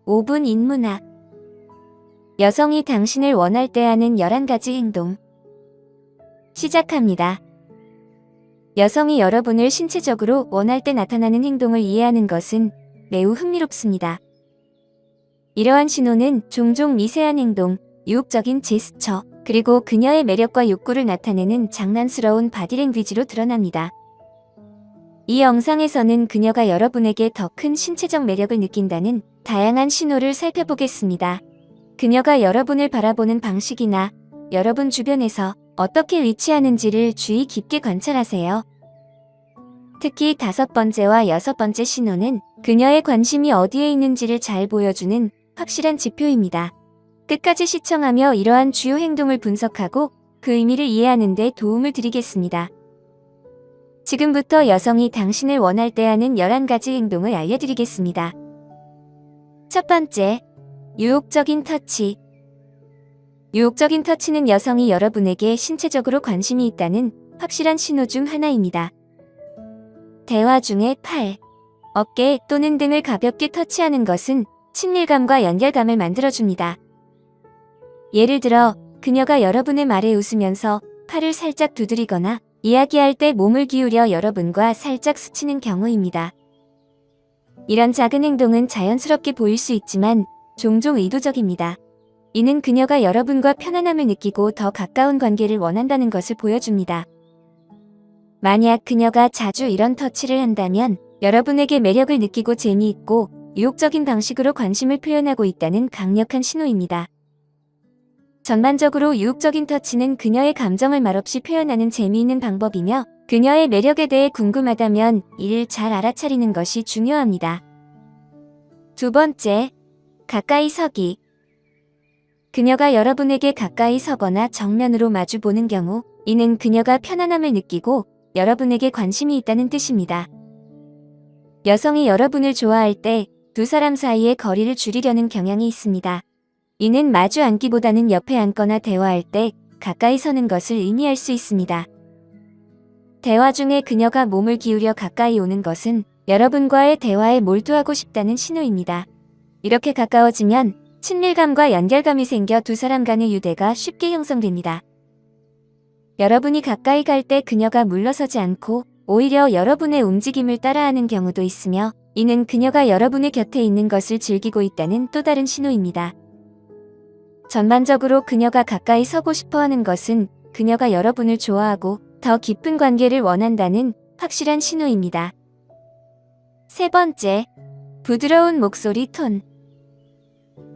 5분 인문학. 여성이 당신을 원할 때 하는 11가지 행동. 시작합니다. 여성이 여러분을 신체적으로 원할 때 나타나는 행동을 이해하는 것은 매우 흥미롭습니다. 이러한 신호는 종종 미세한 행동, 유혹적인 제스처, 그리고 그녀의 매력과 욕구를 나타내는 장난스러운 바디랭귀지로 드러납니다. 이 영상에서는 그녀가 여러분에게 더 큰 신체적 매력을 느낀다는 다양한 신호를 살펴보겠습니다. 그녀가 여러분을 바라보는 방식이나 여러분 주변에서 어떻게 위치하는지를 주의 깊게 관찰하세요. 특히 5번째와 6번째 신호는 그녀의 관심이 어디에 있는지를 잘 보여주는 확실한 지표입니다. 끝까지 시청하며 이러한 주요 행동을 분석하고 그 의미를 이해하는 데 도움을 드리겠습니다. 지금부터 여성이 당신을 원할 때 하는 11가지 행동을 알려드리겠습니다. 첫 번째, 유혹적인 터치. 유혹적인 터치는 여성이 여러분에게 신체적으로 관심이 있다는 확실한 신호 중 하나입니다. 대화 중에 팔, 어깨 또는 등을 가볍게 터치하는 것은 친밀감과 연결감을 만들어줍니다. 예를 들어, 그녀가 여러분의 말에 웃으면서 팔을 살짝 두드리거나 이야기할 때 몸을 기울여 여러분과 살짝 스치는 경우입니다. 이런 작은 행동은 자연스럽게 보일 수 있지만 종종 의도적입니다. 이는 그녀가 여러분과 편안함을 느끼고 더 가까운 관계를 원한다는 것을 보여줍니다. 만약 그녀가 자주 이런 터치를 한다면 여러분에게 매력을 느끼고 재미있고 유혹적인 방식으로 관심을 표현하고 있다는 강력한 신호입니다. 전반적으로 유혹적인 터치는 그녀의 감정을 말없이 표현하는 재미있는 방법이며 그녀의 매력에 대해 궁금하다면 이를 잘 알아차리는 것이 중요합니다. 두 번째, 가까이 서기. 그녀가 여러분에게 가까이 서거나 정면으로 마주 보는 경우 이는 그녀가 편안함을 느끼고 여러분에게 관심이 있다는 뜻입니다. 여성이 여러분을 좋아할 때 두 사람 사이의 거리를 줄이려는 경향이 있습니다. 이는 마주 앉기보다는 옆에 앉거나 대화할 때 가까이 서는 것을 의미할 수 있습니다. 대화 중에 그녀가 몸을 기울여 가까이 오는 것은 여러분과의 대화에 몰두하고 싶다는 신호입니다. 이렇게 가까워지면 친밀감과 연결감이 생겨 두 사람 간의 유대가 쉽게 형성됩니다. 여러분이 가까이 갈 때 그녀가 물러서지 않고 오히려 여러분의 움직임을 따라하는 경우도 있으며 이는 그녀가 여러분의 곁에 있는 것을 즐기고 있다는 또 다른 신호입니다. 전반적으로 그녀가 가까이 서고 싶어하는 것은 그녀가 여러분을 좋아하고 더 깊은 관계를 원한다는 확실한 신호입니다. 세 번째, 부드러운 목소리 톤.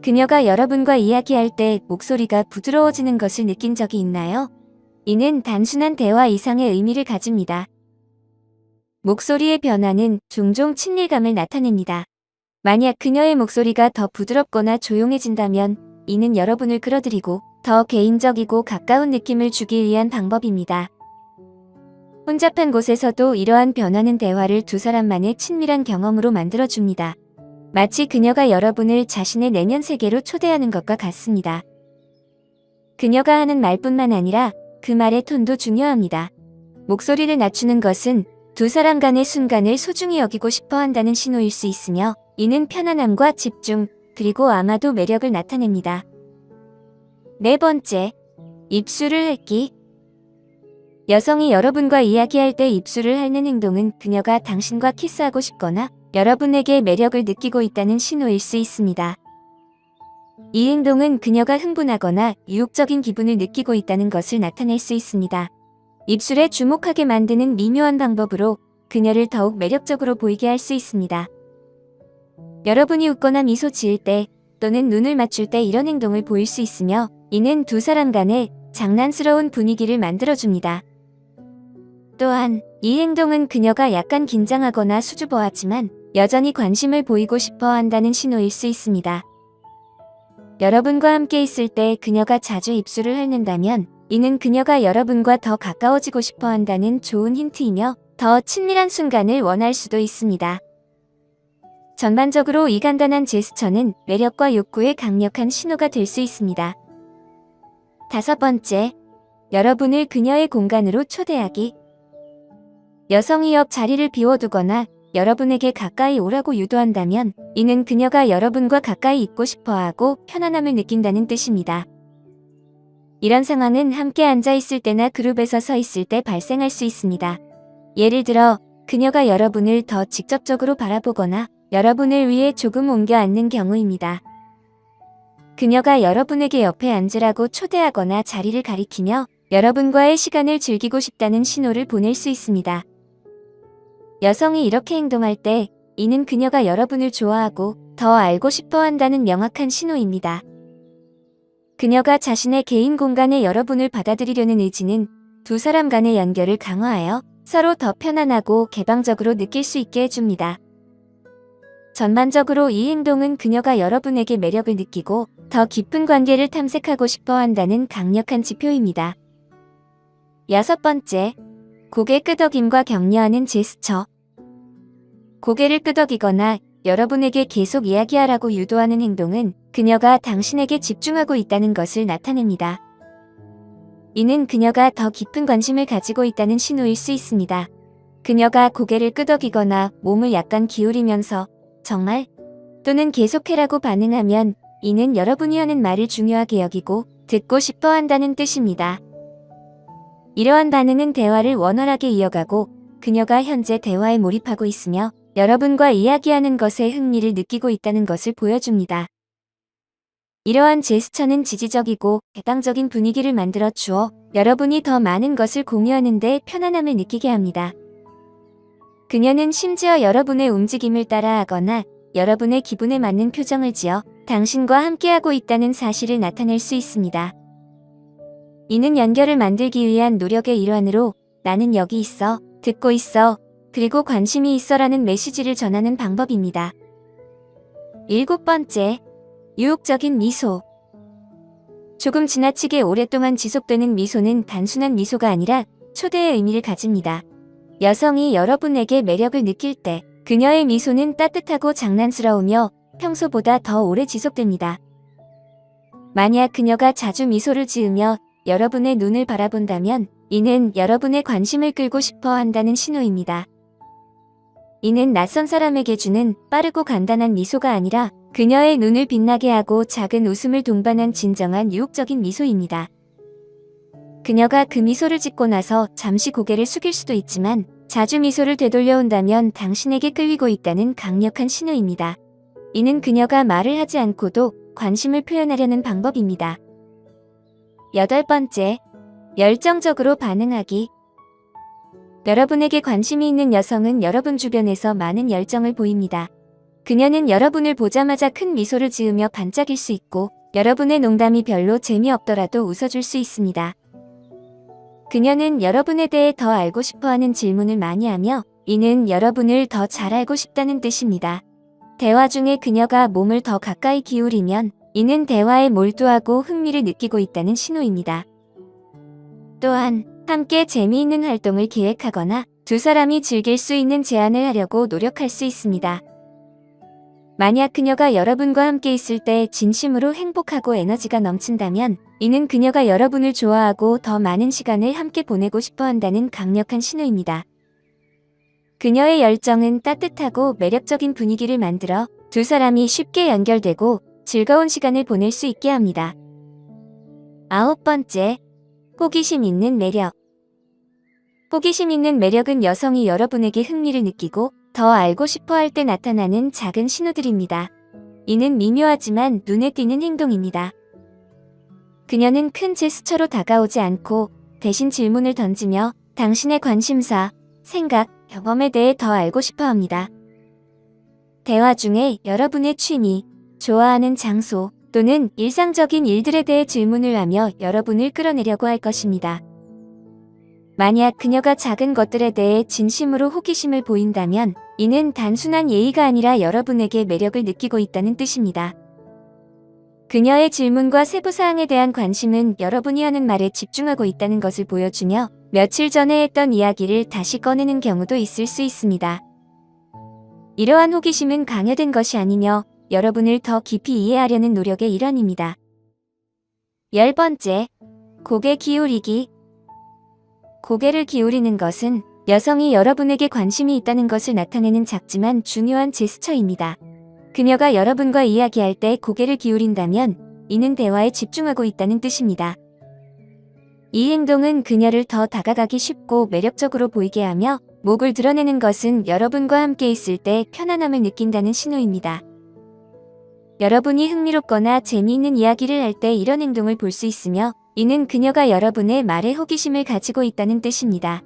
그녀가 여러분과 이야기할 때 목소리가 부드러워지는 것을 느낀 적이 있나요? 이는 단순한 대화 이상의 의미를 가집니다. 목소리의 변화는 종종 친밀감을 나타냅니다. 만약 그녀의 목소리가 더 부드럽거나 조용해진다면 이는 여러분을 끌어들이고 더 개인적이고 가까운 느낌을 주기 위한 방법입니다. 혼잡한 곳에서도 이러한 변화는 대화를 두 사람만의 친밀한 경험으로 만들어줍니다. 마치 그녀가 여러분을 자신의 내면 세계로 초대하는 것과 같습니다. 그녀가 하는 말뿐만 아니라 그 말의 톤도 중요합니다. 목소리를 낮추는 것은 두 사람 간의 순간을 소중히 여기고 싶어 한다는 신호일 수 있으며 이는 편안함과 집중, 그리고 아마도 매력을 나타냅니다. 네 번째, 입술을 핥기. 여성이 여러분과 이야기할 때 입술을 핥는 행동은 그녀가 당신과 키스하고 싶거나 여러분에게 매력을 느끼고 있다는 신호일 수 있습니다. 이 행동은 그녀가 흥분하거나 유혹적인 기분을 느끼고 있다는 것을 나타낼 수 있습니다. 입술에 주목하게 만드는 미묘한 방법으로 그녀를 더욱 매력적으로 보이게 할 수 있습니다. 여러분이 웃거나 미소 지을 때 또는 눈을 맞출 때 이런 행동을 보일 수 있으며 이는 두 사람 간의 장난스러운 분위기를 만들어줍니다. 또한 이 행동은 그녀가 약간 긴장하거나 수줍어하지만 여전히 관심을 보이고 싶어 한다는 신호일 수 있습니다. 여러분과 함께 있을 때 그녀가 자주 입술을 핥는다면 이는 그녀가 여러분과 더 가까워지고 싶어 한다는 좋은 힌트이며 더 친밀한 순간을 원할 수도 있습니다. 전반적으로 이 간단한 제스처는 매력과 욕구의 강력한 신호가 될 수 있습니다. 다섯 번째, 여러분을 그녀의 공간으로 초대하기. 여성이 옆 자리를 비워두거나 여러분에게 가까이 오라고 유도한다면 이는 그녀가 여러분과 가까이 있고 싶어하고 편안함을 느낀다는 뜻입니다. 이런 상황은 함께 앉아 있을 때나 그룹에서 서 있을 때 발생할 수 있습니다. 예를 들어 그녀가 여러분을 더 직접적으로 바라보거나 여러분을 위해 조금 옮겨 앉는 경우입니다. 그녀가 여러분에게 옆에 앉으라고 초대하거나 자리를 가리키며 여러분과의 시간을 즐기고 싶다는 신호를 보낼 수 있습니다. 여성이 이렇게 행동할 때 이는 그녀가 여러분을 좋아하고 더 알고 싶어 한다는 명확한 신호입니다. 그녀가 자신의 개인 공간에 여러분을 받아들이려는 의지는 두 사람 간의 연결을 강화하여 서로 더 편안하고 개방적으로 느낄 수 있게 해줍니다. 전반적으로 이 행동은 그녀가 여러분에게 매력을 느끼고 더 깊은 관계를 탐색하고 싶어 한다는 강력한 지표입니다. 6번째, 고개 끄덕임과 격려하는 제스처. 고개를 끄덕이거나 여러분에게 계속 이야기하라고 유도하는 행동은 그녀가 당신에게 집중하고 있다는 것을 나타냅니다. 이는 그녀가 더 깊은 관심을 가지고 있다는 신호일 수 있습니다. 그녀가 고개를 끄덕이거나 몸을 약간 기울이면서 정말 또는 계속해라고 반응하면 이는 여러분이 하는 말을 중요하게 여기고 듣고 싶어 한다는 뜻입니다. 이러한 반응은 대화를 원활하게 이어가고 그녀가 현재 대화에 몰입하고 있으며 여러분과 이야기하는 것에 흥미를 느끼고 있다는 것을 보여줍니다. 이러한 제스처는 지지적이고 개방적인 분위기를 만들어 주어 여러분이 더 많은 것을 공유하는 데 편안함을 느끼게 합니다. 그녀는 심지어 여러분의 움직임을 따라하거나 여러분의 기분에 맞는 표정을 지어 당신과 함께하고 있다는 사실을 나타낼 수 있습니다. 이는 연결을 만들기 위한 노력의 일환으로 나는 여기 있어, 듣고 있어, 그리고 관심이 있어라는 메시지를 전하는 방법입니다. 7번째, 유혹적인 미소. 조금 지나치게 오랫동안 지속되는 미소는 단순한 미소가 아니라 초대의 의미를 가집니다. 여성이 여러분에게 매력을 느낄 때 그녀의 미소는 따뜻하고 장난스러우며 평소보다 더 오래 지속됩니다. 만약 그녀가 자주 미소를 지으며 여러분의 눈을 바라본다면 이는 여러분의 관심을 끌고 싶어 한다는 신호입니다. 이는 낯선 사람에게 주는 빠르고 간단한 미소가 아니라 그녀의 눈을 빛나게 하고 작은 웃음을 동반한 진정한 유혹적인 미소입니다. 그녀가 그 미소를 짓고 나서 잠시 고개를 숙일 수도 있지만 자주 미소를 되돌려온다면 당신에게 끌리고 있다는 강력한 신호입니다. 이는 그녀가 말을 하지 않고도 관심을 표현하려는 방법입니다. 8번째, 열정적으로 반응하기. 여러분에게 관심이 있는 여성은 여러분 주변에서 많은 열정을 보입니다. 그녀는 여러분을 보자마자 큰 미소를 지으며 반짝일 수 있고 여러분의 농담이 별로 재미없더라도 웃어줄 수 있습니다. 그녀는 여러분에 대해 더 알고 싶어하는 질문을 많이 하며 이는 여러분을 더 잘 알고 싶다는 뜻입니다. 대화 중에 그녀가 몸을 더 가까이 기울이면 이는 대화에 몰두하고 흥미를 느끼고 있다는 신호입니다. 또한 함께 재미있는 활동을 기획하거나 두 사람이 즐길 수 있는 제안을 하려고 노력할 수 있습니다. 만약 그녀가 여러분과 함께 있을 때 진심으로 행복하고 에너지가 넘친다면 이는 그녀가 여러분을 좋아하고 더 많은 시간을 함께 보내고 싶어 한다는 강력한 신호입니다. 그녀의 열정은 따뜻하고 매력적인 분위기를 만들어 두 사람이 쉽게 연결되고 즐거운 시간을 보낼 수 있게 합니다. 9번째, 호기심 있는 매력. 호기심 있는 매력은 여성이 여러분에게 흥미를 느끼고 더 알고 싶어 할 때 나타나는 작은 신호들입니다. 이는 미묘하지만 눈에 띄는 행동입니다. 그녀는 큰 제스처로 다가오지 않고 대신 질문을 던지며 당신의 관심사, 생각, 경험에 대해 더 알고 싶어 합니다. 대화 중에 여러분의 취미, 좋아하는 장소 또는 일상적인 일들에 대해 질문을 하며 여러분을 끌어내려고 할 것입니다. 만약 그녀가 작은 것들에 대해 진심으로 호기심을 보인다면 이는 단순한 예의가 아니라 여러분에게 매력을 느끼고 있다는 뜻입니다. 그녀의 질문과 세부사항에 대한 관심은 여러분이 하는 말에 집중하고 있다는 것을 보여주며 며칠 전에 했던 이야기를 다시 꺼내는 경우도 있을 수 있습니다. 이러한 호기심은 강요된 것이 아니며 여러분을 더 깊이 이해하려는 노력의 일환입니다. 10번째, 고개 기울이기. 고개를 기울이는 것은 여성이 여러분에게 관심이 있다는 것을 나타내는 작지만 중요한 제스처입니다. 그녀가 여러분과 이야기할 때 고개를 기울인다면 이는 대화에 집중하고 있다는 뜻입니다. 이 행동은 그녀를 더 다가가기 쉽고 매력적으로 보이게 하며 목을 드러내는 것은 여러분과 함께 있을 때 편안함을 느낀다는 신호입니다. 여러분이 흥미롭거나 재미있는 이야기를 할 때 이런 행동을 볼 수 있으며 이는 그녀가 여러분의 말에 호기심을 가지고 있다는 뜻입니다.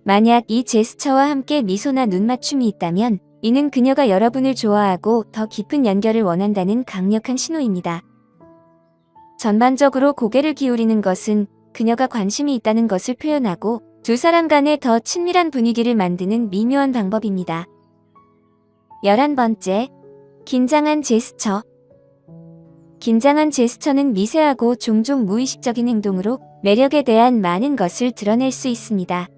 만약 이 제스처와 함께 미소나 눈맞춤이 있다면 이는 그녀가 여러분을 좋아하고 더 깊은 연결을 원한다는 강력한 신호입니다. 전반적으로 고개를 기울이는 것은 그녀가 관심이 있다는 것을 표현하고 두 사람 간에 더 친밀한 분위기를 만드는 미묘한 방법입니다. 11번째, 긴장한 제스처. 긴장한 제스처는 미세하고 종종 무의식적인 행동으로 매력에 대한 많은 것을 드러낼 수 있습니다.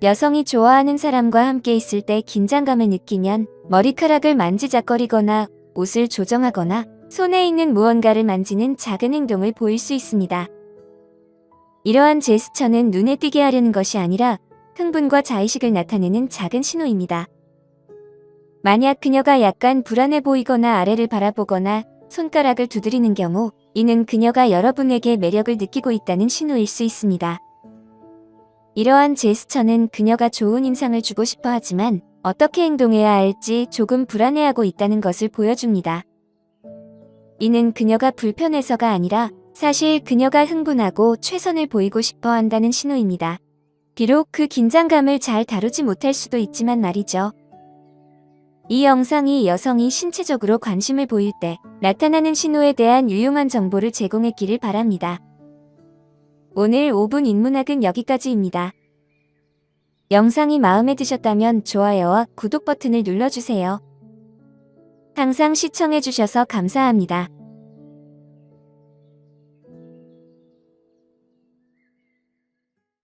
여성이 좋아하는 사람과 함께 있을 때 긴장감을 느끼면 머리카락을 만지작거리거나 옷을 조정하거나 손에 있는 무언가를 만지는 작은 행동을 보일 수 있습니다. 이러한 제스처는 눈에 띄게 하려는 것이 아니라 흥분과 자의식을 나타내는 작은 신호입니다. 만약 그녀가 약간 불안해 보이거나 아래를 바라보거나 손가락을 두드리는 경우 이는 그녀가 여러분에게 매력을 느끼고 있다는 신호일 수 있습니다. 이러한 제스처는 그녀가 좋은 인상을 주고 싶어 하지만 어떻게 행동해야 할지 조금 불안해하고 있다는 것을 보여줍니다. 이는 그녀가 불편해서가 아니라 사실 그녀가 흥분하고 최선을 보이고 싶어 한다는 신호입니다. 비록 그 긴장감을 잘 다루지 못할 수도 있지만 말이죠. 이 영상이 여성이 신체적으로 관심을 보일 때 나타나는 신호에 대한 유용한 정보를 제공했기를 바랍니다. 오늘 5분 인문학은 여기까지입니다. 영상이 마음에 드셨다면 좋아요와 구독 버튼을 눌러주세요. 항상 시청해주셔서 감사합니다.